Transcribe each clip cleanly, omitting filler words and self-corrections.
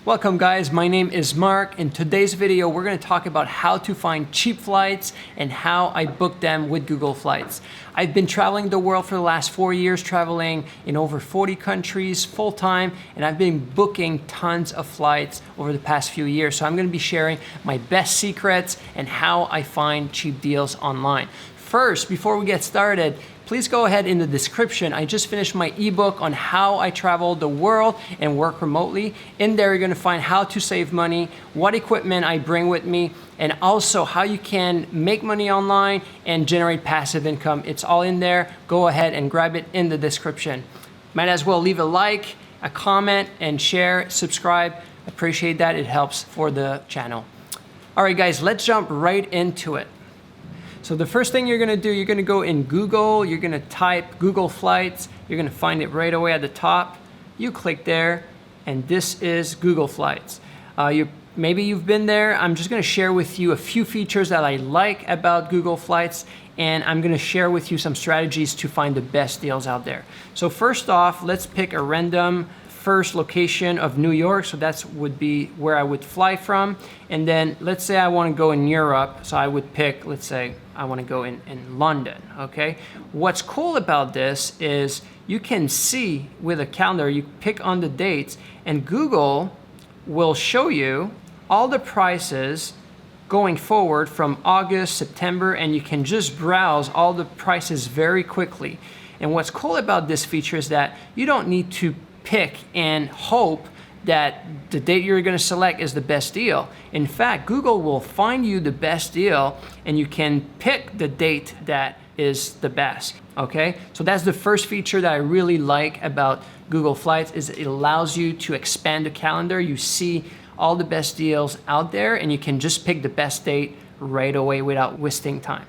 Welcome guys, my name is Mark. In today's video, we're going to talk about how to find cheap flights and how I book them with Google Flights. I've been traveling the world for the last 4 years, traveling in over 40 countries full-time, and I've been booking tons of flights over the past few years. So I'm going to be sharing my best secrets and how I find cheap deals online. First, before we get started, please go ahead in the description. I just finished my ebook on how I travel the world and work remotely. In there, you're gonna find how to save money, what equipment I bring with me, and also how you can make money online and generate passive income. It's all in there. Go ahead and grab it in the description. Might as well leave a like, a comment, and share, subscribe. Appreciate that, it helps for the channel. All right guys, let's jump right into it. So the first thing you're gonna do, you're gonna go in Google, you're gonna type Google Flights, you're gonna find it right away at the top. You click there, and this is Google Flights. Maybe you've been there. I'm just gonna share with you a few features that I like about Google Flights, and I'm gonna share with you some strategies to find the best deals out there. So first off, let's pick a random first location of New York, so that would be where I would fly from. And then let's say I want to go in Europe, so I would pick, let's say I want to go in London, okay? What's cool about this is you can see with a calendar, you pick on the dates, and Google will show you all the prices going forward from August, September, and you can just browse all the prices very quickly. And what's cool about this feature is that you don't need to pick and hope that the date you're going to select is the best deal. In fact, Google will find you the best deal and you can pick the date that is the best. Okay, so that's the first feature that I really like about Google Flights, is it allows you to expand the calendar. You see all the best deals out there and you can just pick the best date right away without wasting time.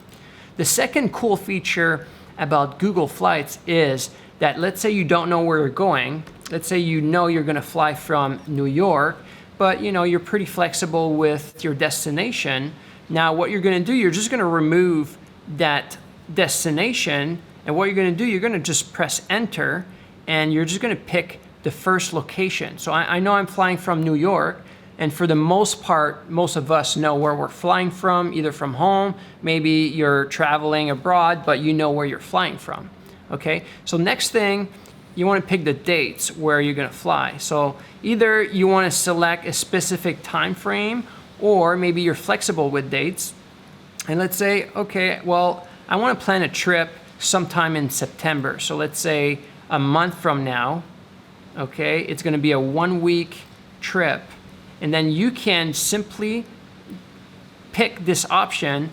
The second cool feature about Google Flights is that, let's say you don't know where you're going. Let's say you know you're gonna fly from New York, but you're pretty flexible with your destination. Now what you're gonna do, you're just gonna remove that destination, and what you're gonna do, you're gonna just press enter, and you're just gonna pick the first location. So I know I'm flying from New York, and for the most part, most of us know where we're flying from, either from home, maybe you're traveling abroad, but you know where you're flying from. Okay, so next thing, you want to pick the dates where you're going to fly. So either you want to select a specific time frame, or maybe you're flexible with dates. And let's say, okay, well, I want to plan a trip sometime in September. So let's say a month from now, okay, it's going to be a 1-week trip. And then you can simply pick this option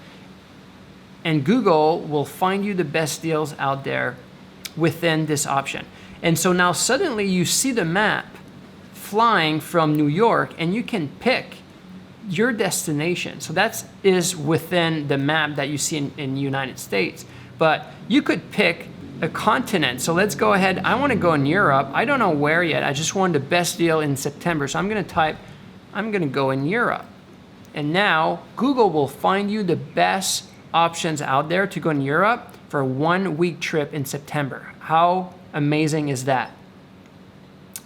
and Google will find you the best deals out there within this option. And so now suddenly you see the map flying from New York and you can pick your destination. So that is within the map that you see in the United States. But you could pick a continent. So let's go ahead. I want to go in Europe. I don't know where yet. I just wanted the best deal in September. So I'm going to type, I'm going to go in Europe. And now Google will find you the best options out there to go in Europe for a 1-week trip in September. How amazing is that?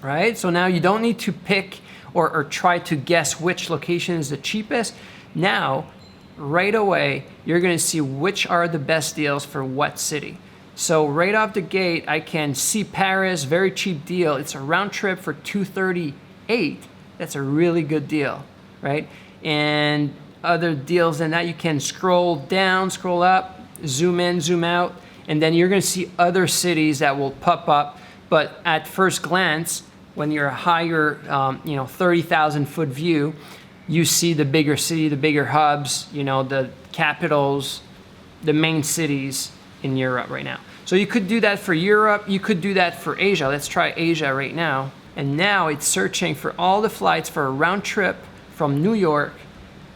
Right? So now you don't need to pick or try to guess which location is the cheapest. Now, right away, you're going to see which are the best deals for what city. So right off the gate, I can see Paris, very cheap deal. It's a round trip for $238. That's a really good deal, right? And other deals than that, you can scroll down, scroll up, zoom in, zoom out, and then you're gonna see other cities that will pop up. But at first glance, when you're a higher, 30,000 foot view, you see the bigger city, the bigger hubs, the capitals, the main cities in Europe right now. So you could do that for Europe, you could do that for Asia. Let's try Asia right now. And now it's searching for all the flights for a round trip from New York.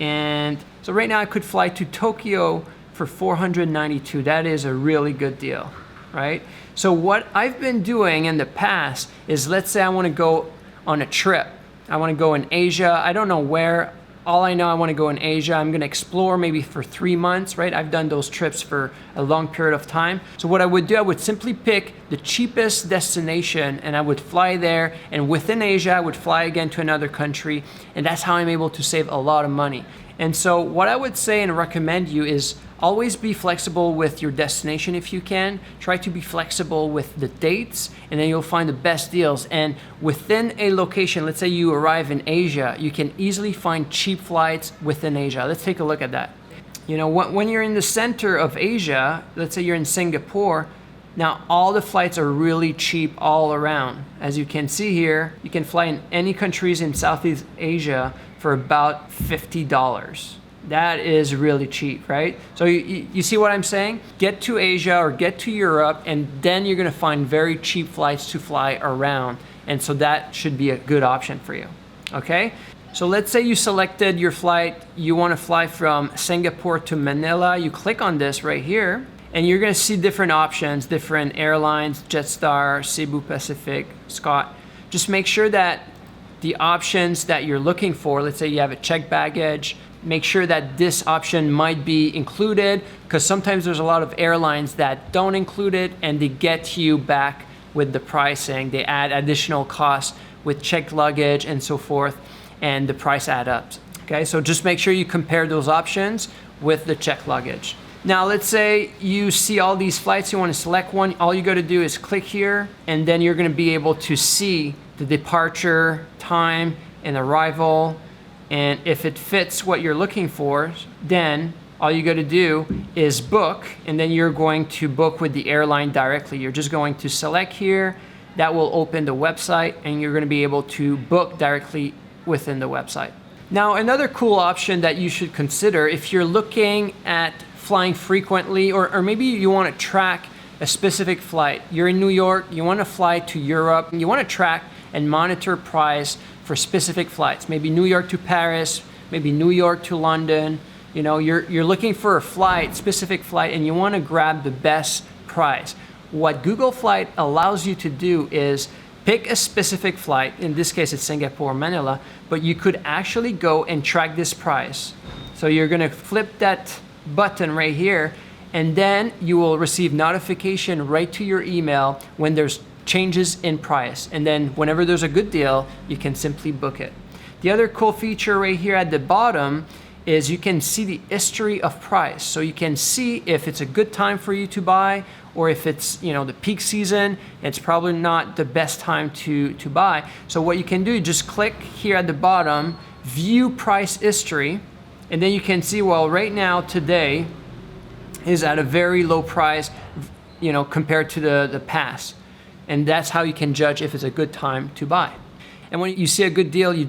And so right now I could fly to Tokyo for $492. That is a really good deal, right? So what I've been doing in the past is, let's say I want to go on a trip. I want to go in Asia. I don't know where all I know I want to go in Asia. I'm going to explore maybe for 3 months, right? I've done those trips for a long period of time. So what I would do, I would simply pick the cheapest destination and I would fly there, and within Asia, I would fly again to another country, and that's how I'm able to save a lot of money. And so what I would say and recommend you is always be flexible with your destination if you can. Try to be flexible with the dates, and then you'll find the best deals. And within a location, let's say you arrive in Asia, you can easily find cheap flights within Asia. Let's take a look at that. You know, when you're in the center of Asia, let's say you're in Singapore, now all the flights are really cheap all around. As you can see here, you can fly in any countries in Southeast Asia for about $50. That is really cheap, right? So you see what I'm saying? Get to Asia or get to Europe, and then you're gonna find very cheap flights to fly around. And so that should be a good option for you, okay? So let's say you selected your flight, you wanna fly from Singapore to Manila. You click on this right here, and you're gonna see different options, different airlines, Jetstar, Cebu Pacific, Scott. Just make sure that the options that you're looking for, let's say you have a checked baggage, make sure that this option might be included, because sometimes there's a lot of airlines that don't include it and they get you back with the pricing. They add additional costs with checked luggage and so forth, and the price adds up. Okay, so just make sure you compare those options with the checked luggage. Now let's say you see all these flights, you want to select one. All you got to do is click here, and then you're going to be able to see the departure time and arrival. And if it fits what you're looking for, then all you got to do is book, and then you're going to book with the airline directly. You're just going to select here. That will open the website, and you're going to be able to book directly within the website. Now, another cool option that you should consider if you're looking at flying frequently, or maybe you want to track a specific flight. You're in New York, you want to fly to Europe, and you want to track and monitor price for specific flights. Maybe New York to Paris, maybe New York to London. You know, you're looking for a flight, specific flight, and you want to grab the best price. What Google Flight allows you to do is pick a specific flight. In this case, it's Singapore, Manila, but you could actually go and track this price. So you're going to flip that button right here, and then you will receive notification right to your email when there's changes in price. And then whenever there's a good deal, you can simply book it. The other cool feature right here at the bottom is you can see the history of price. So you can see if it's a good time for you to buy, or if it's, you know, the peak season, it's probably not the best time to buy. So what you can do, just click here at the bottom, view price history, and then you can see, well, right now, today is at a very low price, you know, compared to the past. And that's how you can judge if it's a good time to buy. And when you see a good deal, you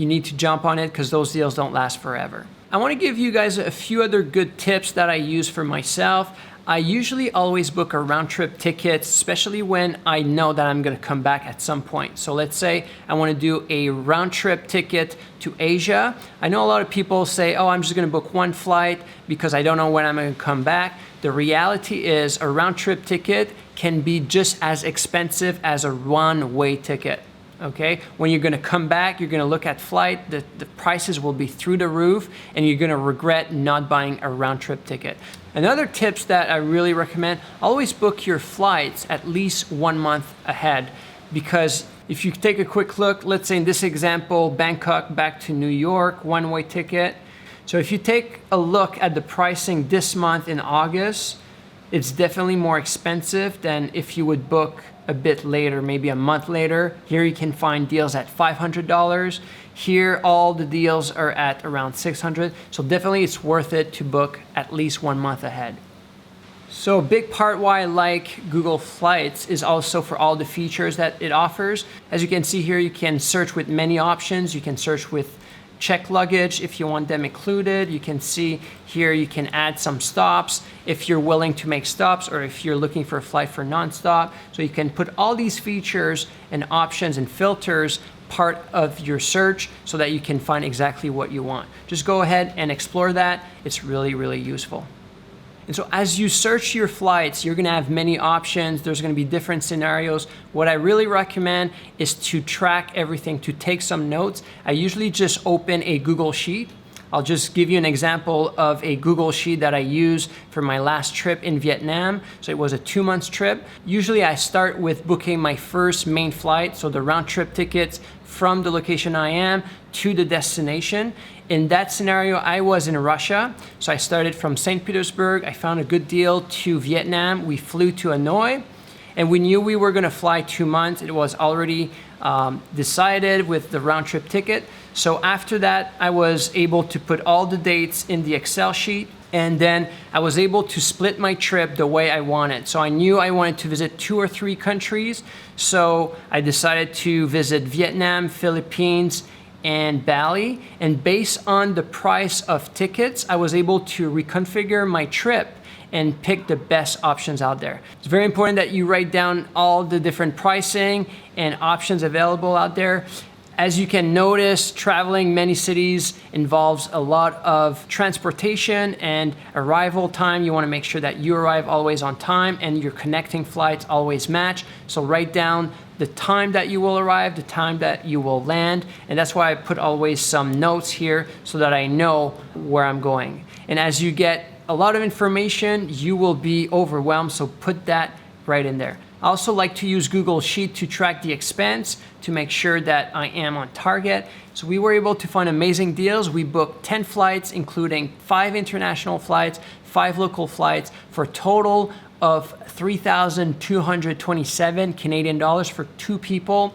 need to jump on it, because those deals don't last forever. I want to give you guys a few other good tips that I use for myself. I usually always book a round trip ticket, especially when I know that I'm going to come back at some point. So let's say I want to do a round trip ticket to Asia. I know a lot of people say, oh, I'm just going to book one flight because I don't know when I'm going to come back. The reality is a round trip ticket can be just as expensive as a one-way ticket. Okay, when you're going to come back, you're going to look at flight, the prices will be through the roof, and you're going to regret not buying a round trip ticket. Another tips that I really recommend, always book your flights at least 1 month ahead, because if you take a quick look, let's say in this example, Bangkok back to New York, one-way ticket. So if you take a look at the pricing this month in August, it's definitely more expensive than if you would book a bit later, maybe a month later. Here you can find deals at $500. Here, all the deals are at around $600. So definitely it's worth it to book at least 1 month ahead. So a big part why I like Google Flights is also for all the features that it offers. As you can see here, you can search with many options. You can search with checked luggage if you want them included. You can see here you can add some stops if you're willing to make stops, or if you're looking for a flight for non-stop. So you can put all these features and options and filters part of your search so that you can find exactly what you want. Just go ahead and explore that. It's really, really useful. And so as you search your flights, you're gonna have many options. There's gonna be different scenarios. What I really recommend is to track everything, to take some notes. I usually just open a Google Sheet I'll just give you an example of a Google Sheet that I used for my last trip in Vietnam. So it was a 2-month trip. Usually I start with booking my first main flight, so the round trip tickets from the location I am to the destination. In that scenario, I was in Russia. So I started from St. Petersburg. I found a good deal to Vietnam. We flew to Hanoi, and we knew we were gonna fly 2 months. It was already decided with the round trip ticket. So after that, I was able to put all the dates in the Excel sheet, and then I was able to split my trip the way I wanted. So I knew I wanted to visit 2 or 3 countries. So I decided to visit Vietnam, Philippines, and Bali. And based on the price of tickets, I was able to reconfigure my trip and pick the best options out there. It's very important that you write down all the different pricing and options available out there. As you can notice, traveling many cities involves a lot of transportation and arrival time. You want to make sure that you arrive always on time and your connecting flights always match. So write down the time that you will arrive, the time that you will land. And that's why I put always some notes here so that I know where I'm going. And as you get a lot of information, you will be overwhelmed. So put that right in there. I also like to use Google Sheet to track the expense to make sure that I am on target. So we were able to find amazing deals. We booked 10 flights, including 5 international flights, 5 local flights, for a total of 3,227 Canadian dollars for 2 people.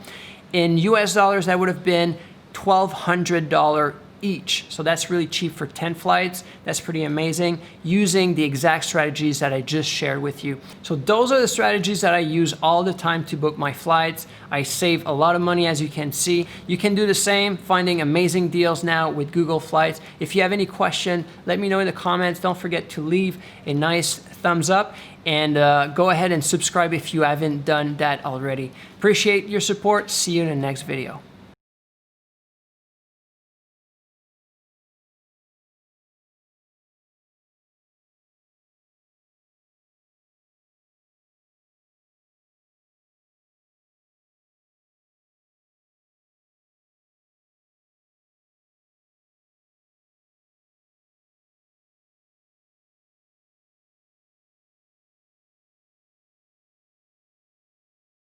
In US dollars, that would have been $1,200 each. So that's really cheap for 10 flights. That's pretty amazing, using the exact strategies that I just shared with you. So those are the strategies that I use all the time to book my flights. I save a lot of money, as you can see. You can do the same, finding amazing deals now with Google Flights. If you have any question, let me know in the comments. Don't forget to leave a nice thumbs up, and go ahead and subscribe if you haven't done that already. Appreciate your support. See you in the next video.